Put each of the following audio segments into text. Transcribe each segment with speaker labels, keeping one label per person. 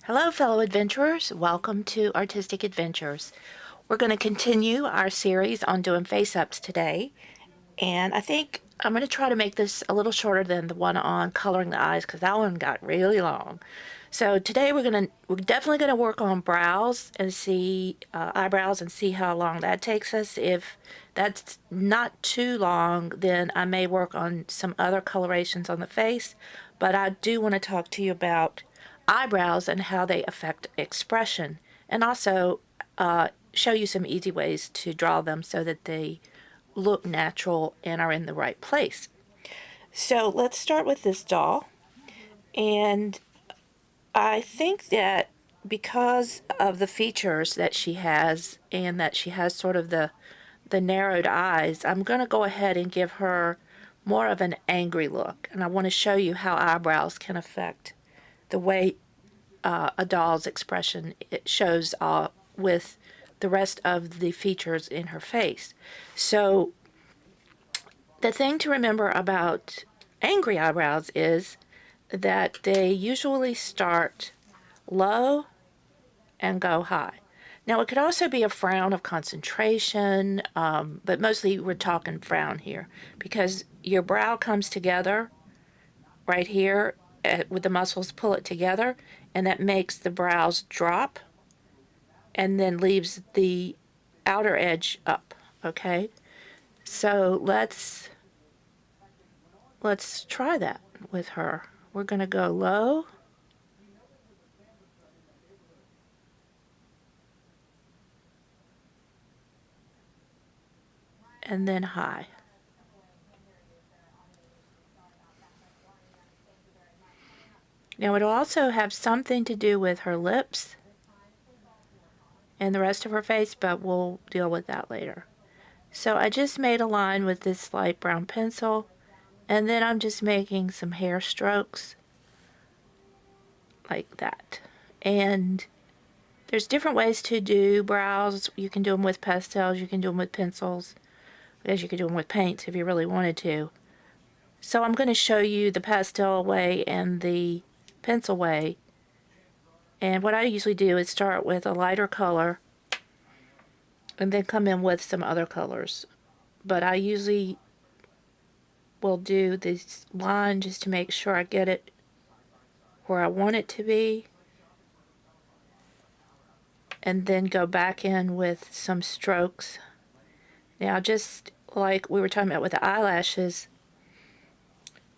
Speaker 1: Hello fellow adventurers, welcome to Artistic Adventures. We're going to continue our series on doing face-ups today, and I think I'm going to try to make this a little shorter than the one on coloring the eyes because that one got really long. So today we're definitely going to work on brows and see eyebrows and see how long that takes us. If that's not too long, then I may work on some other colorations on the face, but I do want to talk to you about eyebrows and how they affect expression, and also show you some easy ways to draw them so that they look natural and are in the right place. So let's start with this doll, and I think that because of the features that she has and that she has sort of the narrowed eyes, I'm going to go ahead and give her more of an angry look, and I want to show you how eyebrows can affect the way a doll's expression it shows with the rest of the features in her face. So the thing to remember about angry eyebrows is that they usually start low and go high. Now it could also be a frown of concentration, but mostly we're talking frown here because your brow comes together right here with the muscles pull it together, and that makes the brows drop and then leaves the outer edge up. Okay, so let's try that with her. We're going to go low and then high. Now it'll also have something to do with her lips and the rest of her face, but we'll deal with that later. So I just made a line with this light brown pencil, and then I'm just making some hair strokes like that. And there's different ways to do brows. You can do them with pastels, you can do them with pencils, I guess you could do them with paints if you really wanted to. So I'm going to show you the pastel way and the pencil way. And what I usually do is start with a lighter color and then come in with some other colors. But I usually will do this line just to make sure I get it where I want it to be, and then go back in with some strokes. Now, just like we were talking about with the eyelashes,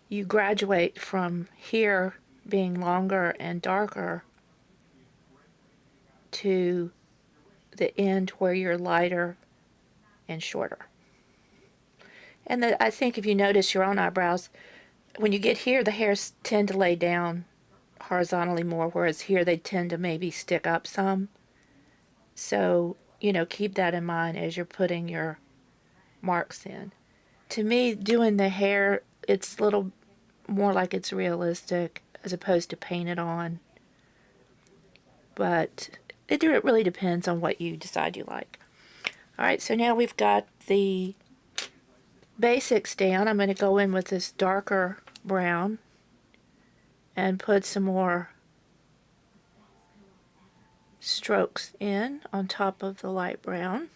Speaker 1: you graduate from here being longer and darker to the end where you're lighter and shorter. And I think if you notice your own eyebrows, when you get here, the hairs tend to lay down horizontally more, whereas here they tend to maybe stick up some. So, keep that in mind as you're putting your marks in. To me, doing the hair, it's a little more like it's realistic as opposed to painted on. But it really depends on what you decide you like. Alright, so now we've got the basics down. I'm going to go in with this darker brown and put some more strokes in on top of the light brown.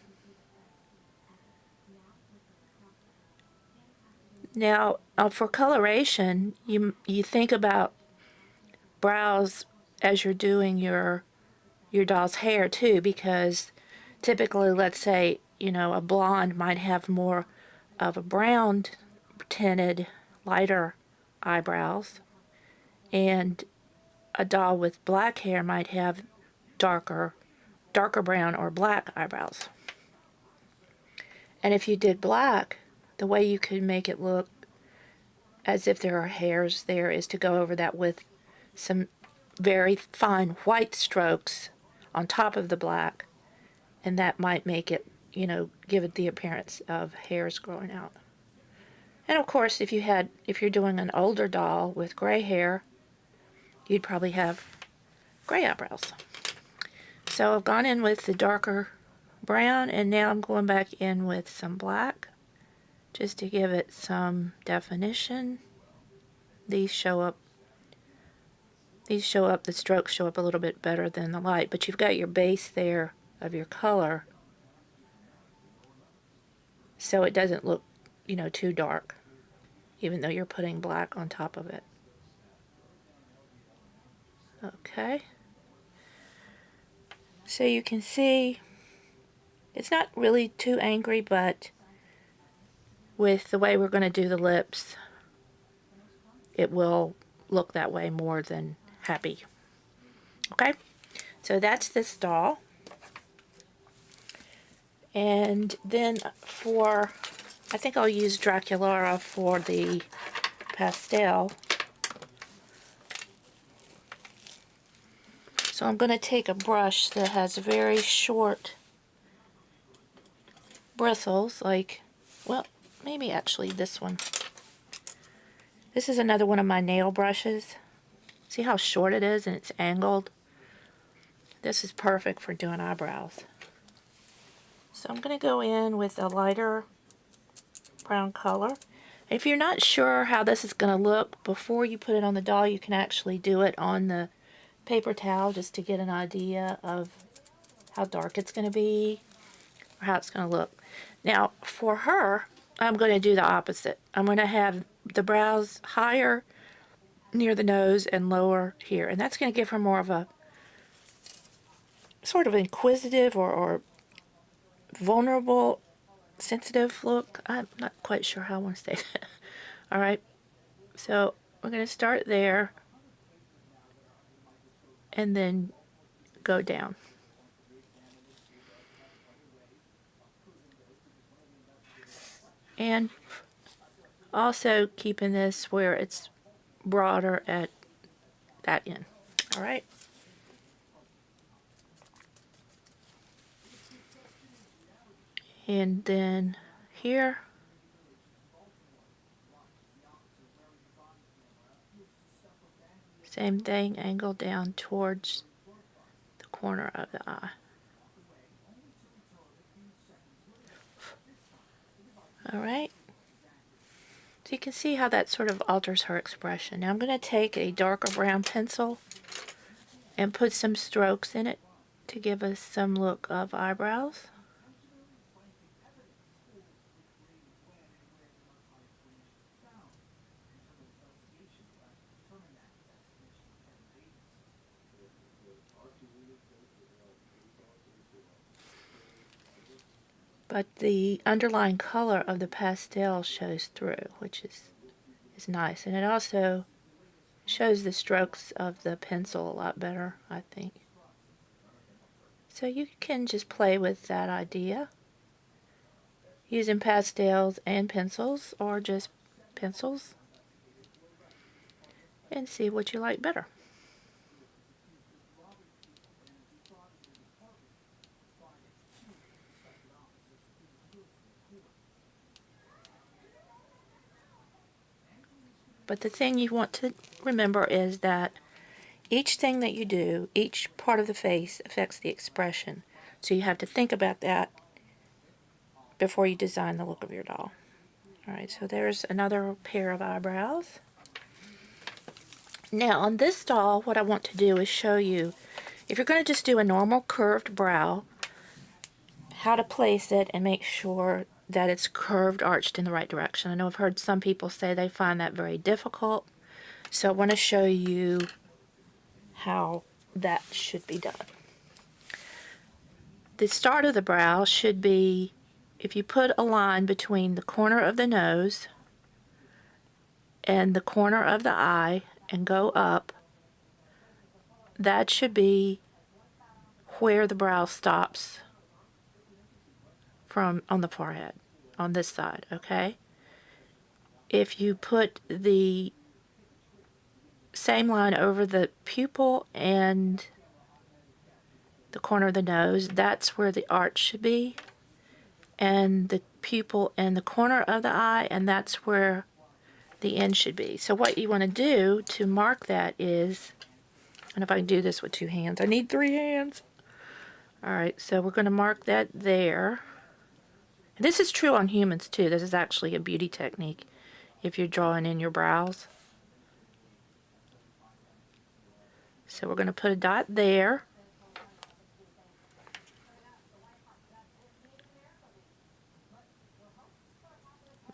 Speaker 1: Now, for coloration, you think about brows as you're doing your doll's hair too, because typically, let's say, a blonde might have more of a brown tinted, lighter eyebrows, and a doll with black hair might have darker brown or black eyebrows. And if you did black, the way you could make it look as if there are hairs there is to go over that with some very fine white strokes on top of the black, and that might make it, give it the appearance of hairs growing out. And of course, if you're doing an older doll with gray hair, you'd probably have gray eyebrows. So I've gone in with the darker brown, and now I'm going back in with some black just to give it some definition. These show up These show up, the strokes show up a little bit better than the light, but you've got your base there of your color, so it doesn't look, you know, too dark, even though you're putting black on top of it. Okay. So you can see it's not really too angry, but with the way we're going to do the lips, it will look that way more than happy. Okay, so that's this doll. And then I think I'll use Draculaura for the pastel. So I'm going to take a brush that has very short bristles, like, well, maybe actually this one. This is another one of my nail brushes. See how short it is and it's angled? This is perfect for doing eyebrows. So I'm going to go in with a lighter brown color. If you're not sure how this is going to look, before you put it on the doll, you can actually do it on the paper towel just to get an idea of how dark it's going to be or how it's going to look. Now, for her, I'm going to do the opposite. I'm going to have the brows higher near the nose and lower here. And that's going to give her more of a sort of inquisitive or vulnerable, sensitive look. I'm not quite sure how I want to say that. Alright, so we're going to start there and then go down. And also keeping this where it's broader at that end. Alright. And then here, same thing, angle down towards the corner of the eye. Alright. So you can see how that sort of alters her expression. Now I'm going to take a darker brown pencil and put some strokes in it to give us some look of eyebrows. But the underlying color of the pastel shows through, which is nice. And it also shows the strokes of the pencil a lot better, I think. So you can just play with that idea, using pastels and pencils, or just pencils, and see what you like better. But the thing you want to remember is that each thing that you do, each part of the face affects the expression. So you have to think about that before you design the look of your doll. Alright, so there's another pair of eyebrows. Now on this doll, what I want to do is show you, if you're going to just do a normal curved brow, how to place it and make sure that it's curved, arched in the right direction. I know I've heard some people say they find that very difficult, so I want to show you how that should be done. The start of the brow should be, if you put a line between the corner of the nose and the corner of the eye and go up, that should be where the brow stops from on the forehead, on this side, okay? If you put the same line over the pupil and the corner of the nose, that's where the arch should be, and the pupil and the corner of the eye, and that's where the end should be. So what you want to do to mark that is, and if I can do this with 2 hands, I need 3 hands. Alright, so we're going to mark that there. This is true on humans too. This is actually a beauty technique if you're drawing in your brows. So we're going to put a dot there.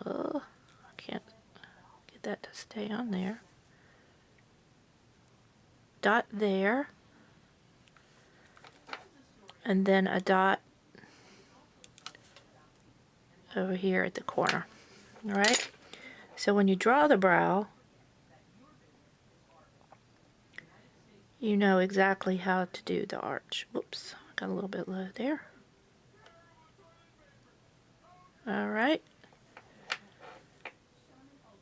Speaker 1: Oh, I can't get that to stay on there. Dot there. And then a dot over here at the corner. Alright? So when you draw the brow, you know exactly how to do the arch. Whoops, got a little bit low there. Alright.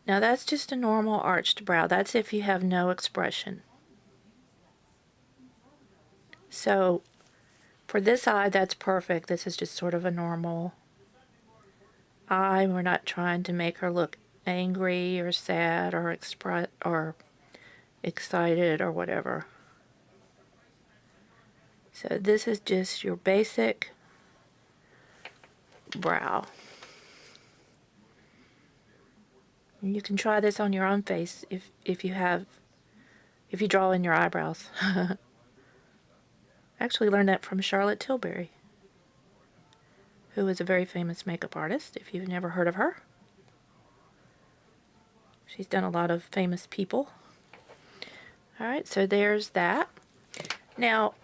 Speaker 1: Now that's just a normal arched brow. That's if you have no expression. So for this eye, that's perfect. This is just sort of a normal eye. We're not trying to make her look angry or sad or excited or whatever. So this is just your basic brow. And you can try this on your own face if you draw in your eyebrows. I actually learned that from Charlotte Tilbury, who is a very famous makeup artist, if you've never heard of her. She's done a lot of famous people. Alright, so there's that. Now,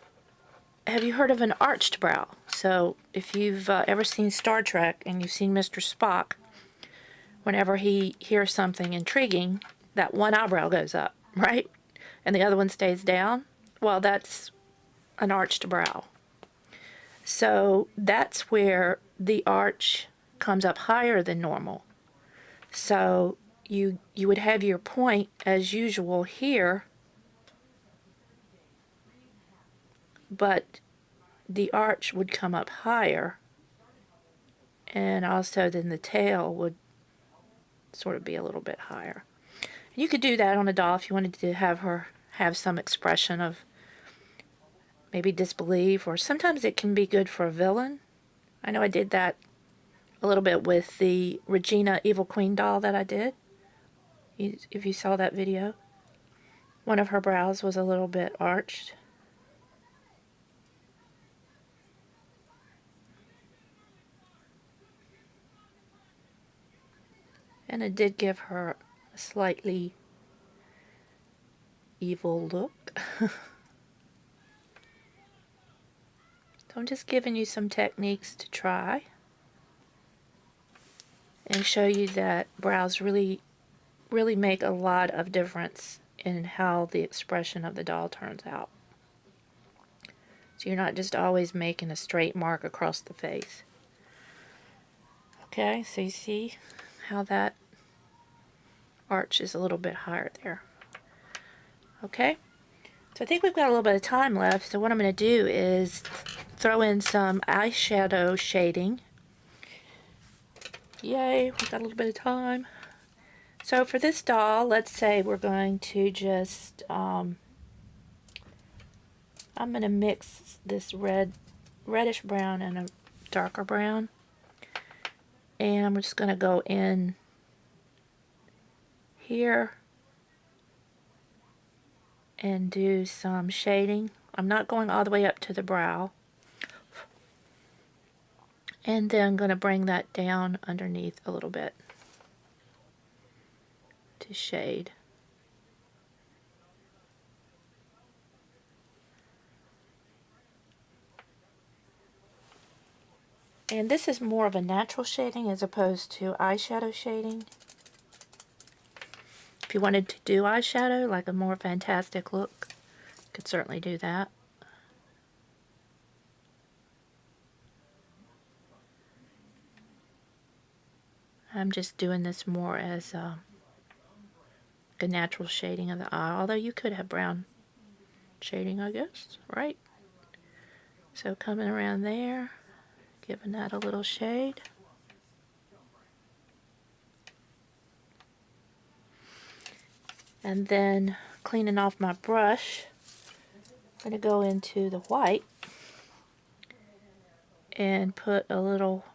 Speaker 1: have you heard of an arched brow? So, if you've ever seen Star Trek and you've seen Mr. Spock, whenever he hears something intriguing, that one eyebrow goes up, right? And the other one stays down. Well, that's an arched brow. So that's where the arch comes up higher than normal. So you would have your point as usual here, but the arch would come up higher, and also then the tail would sort of be a little bit higher. You could do that on a doll if you wanted to have her have some expression of maybe disbelief, or sometimes it can be good for a villain. I know I did that a little bit with the Regina Evil Queen doll that I did. If you saw that video, one of her brows was a little bit arched. And it did give her a slightly evil look. So I'm just giving you some techniques to try and show you that brows really make a lot of difference in how the expression of the doll turns out. So you're not just always making a straight mark across the face. Okay, so you see how that arch is a little bit higher there. Okay, so I think we've got a little bit of time left, so what I'm going to do is throw in some eyeshadow shading. Yay, we've got a little bit of time. So for this doll, let's say we're going to just, I'm going to mix this reddish brown and a darker brown. And I'm just going to go in here and do some shading. I'm not going all the way up to the brow. And then I'm going to bring that down underneath a little bit to shade. And this is more of a natural shading as opposed to eyeshadow shading. If you wanted to do eyeshadow, like a more fantastic look, you could certainly do that. I'm just doing this more as a natural shading of the eye, although you could have brown shading, I guess, right? So coming around there, giving that a little shade. And then cleaning off my brush, I'm going to go into the white and put a little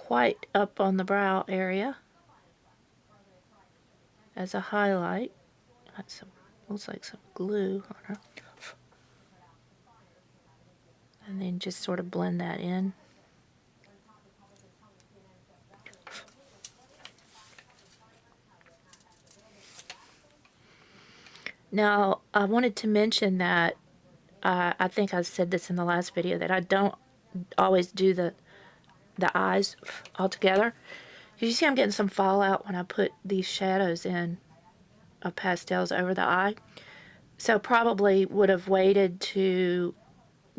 Speaker 1: white up on the brow area as a highlight. Got some Looks like some glue on her. And then just sort of blend that in. Now, I wanted to mention that I think I said this in the last video, that I don't always do the eyes all together. You see I'm getting some fallout when I put these shadows in of pastels over the eye. So probably would have waited to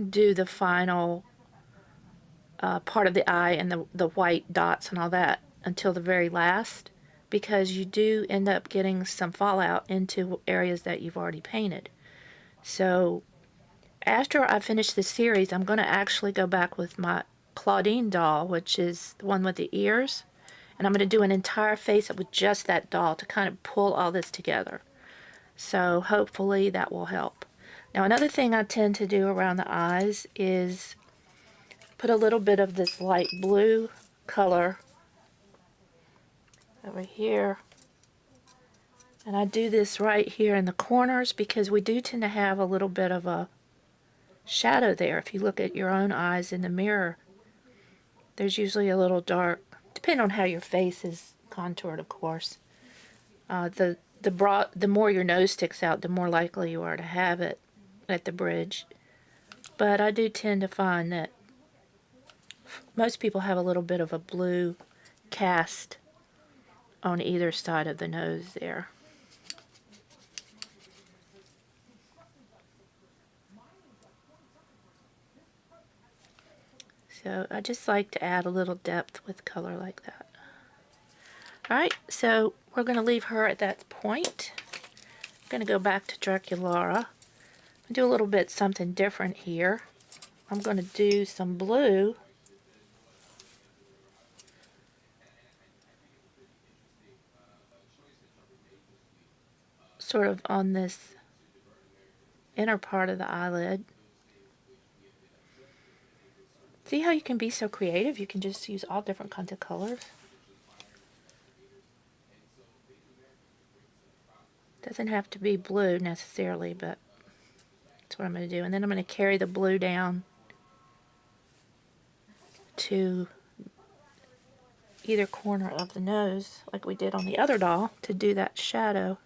Speaker 1: do the final part of the eye and the white dots and all that until the very last, because you do end up getting some fallout into areas that you've already painted. So after I finish this series, I'm going to actually go back with my Claudine doll, which is the one with the ears, and I'm going to do an entire face up with just that doll to kind of pull all this together. So hopefully that will help. Now, another thing I tend to do around the eyes is put a little bit of this light blue color over here. And I do this right here in the corners because we do tend to have a little bit of a shadow there. If you look at your own eyes in the mirror, there's usually a little dark, depending on how your face is contoured, of course. The more your nose sticks out, the more likely you are to have it at the bridge. But I do tend to find that most people have a little bit of a blue cast on either side of the nose there. So I just like to add a little depth with color like that. Alright, so we're going to leave her at that point. I'm going to go back to Draculara and do a little bit something different here. I'm going to do some blue sort of on this inner part of the eyelid. See how you can be so creative? You can just use all different kinds of colors. Doesn't have to be blue necessarily, but that's what I'm going to do. And then I'm going to carry the blue down to either corner of the nose, like we did on the other doll, to do that shadow.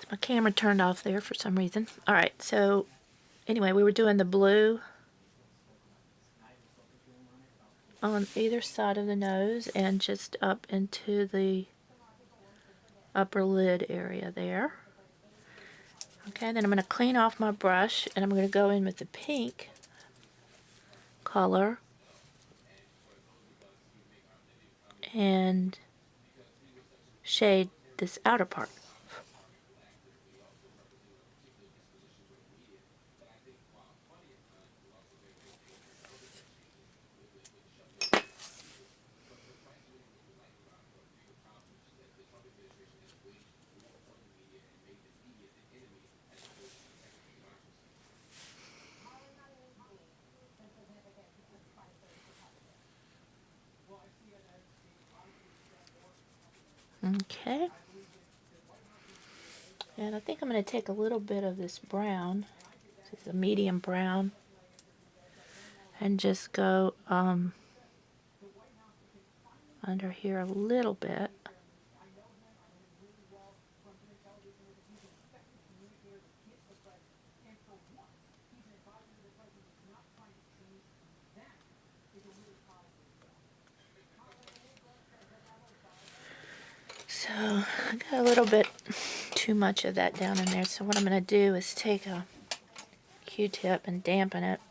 Speaker 1: My camera turned off there for some reason. Alright, so anyway, we were doing the blue on either side of the nose and just up into the upper lid area there. Okay, then I'm going to clean off my brush and I'm going to go in with the pink color and shade this outer part. Okay. And I think I'm going to take a little bit of this brown, this is a medium brown, and just go under here a little bit. So I got a little bit too much of that down in there, so what I'm going to do is take a Q-tip and dampen it.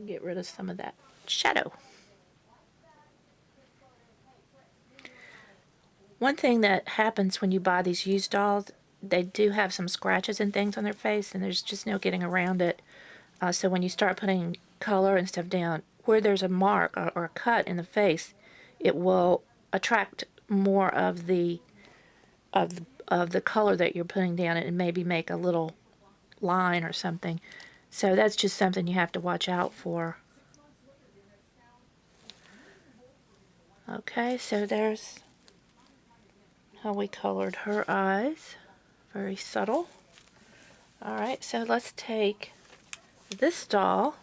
Speaker 1: Get rid of some of that shadow. One thing that happens when you buy these used dolls, they do have some scratches and things on their face, and there's just no getting around it. So when you start putting color and stuff down, where there's a mark or a cut in the face, it will attract more of the color that you're putting down and maybe make a little line or something. So that's just something you have to watch out for. Okay, so there's how we colored her eyes. Very subtle. Alright, so let's take this doll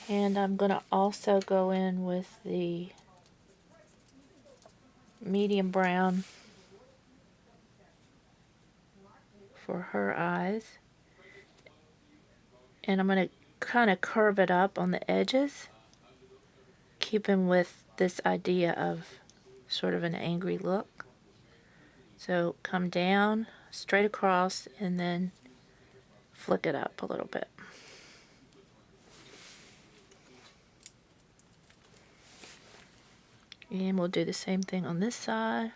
Speaker 1: and I'm going to also go in with the medium brown for her eyes. And I'm going to kind of curve it up on the edges, keeping with this idea of sort of an angry look. So come down, straight across, and then flick it up a little bit. And we'll do the same thing on this side.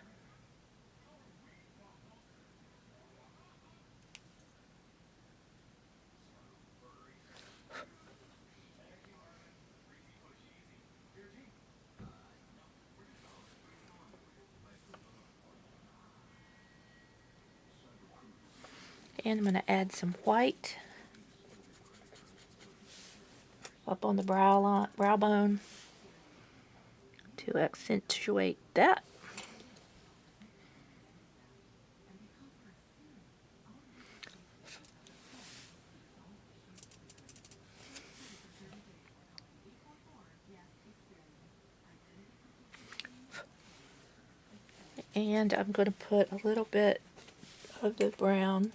Speaker 1: And I'm going to add some white up on the brow bone to accentuate that. And I'm going to put a little bit of the brown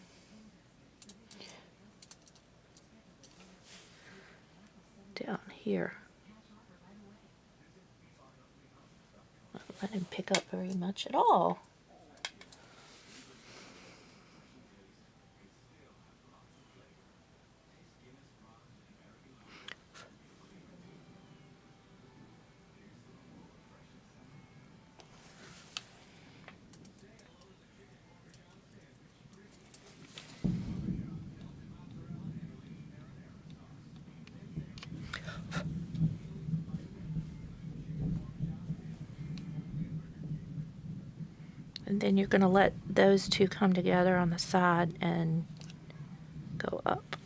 Speaker 1: down here. I didn't pick up very much at all. And then you're going to let those two come together on the side and go up.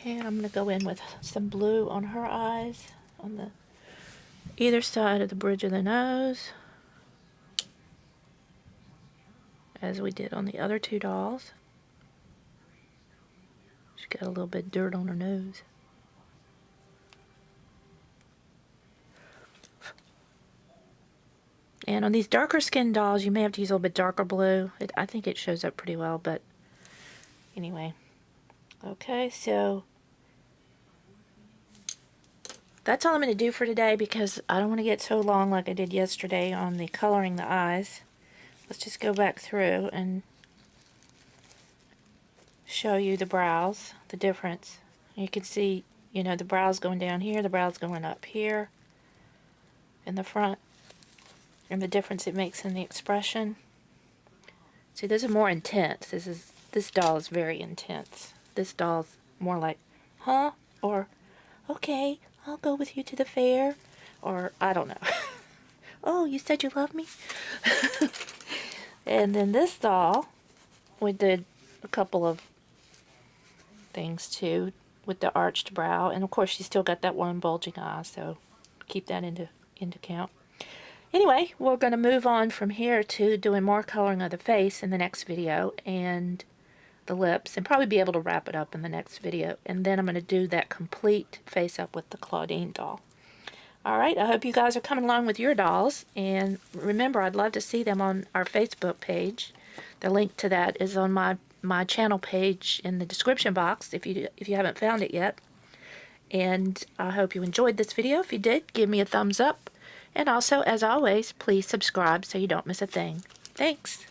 Speaker 1: And I'm going to go in with some blue on her eyes on the either side of the bridge of the nose, as we did on the other two dolls. She's got a little bit of dirt on her nose. And on these darker skinned dolls, you may have to use a little bit darker blue. I think it shows up pretty well, but anyway. Okay, so that's all I'm going to do for today because I don't want to get so long like I did yesterday on the coloring the eyes. Let's just go back through and show you the brows, the difference. You can see, you know, the brows going down here, the brows going up here in the front, and the difference it makes in the expression. See, this is more intense. This doll is very intense. This doll's more like, huh? Or, okay, I'll go with you to the fair. Or, I don't know. Oh, you said you love me? And then this doll, we did a couple of things too with the arched brow. And of course, she's still got that one bulging eye, so keep that into account. Anyway, we're going to move on from here to doing more coloring of the face in the next video and the lips, and probably be able to wrap it up in the next video. And then I'm going to do that complete face up with the Claudine doll. Alright, I hope you guys are coming along with your dolls, and remember, I'd love to see them on our Facebook page. The link to that is on my channel page in the description box if you haven't found it yet. And I hope you enjoyed this video. If you did, give me a thumbs up. And also, as always, please subscribe so you don't miss a thing. Thanks.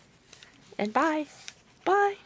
Speaker 1: And bye. Bye.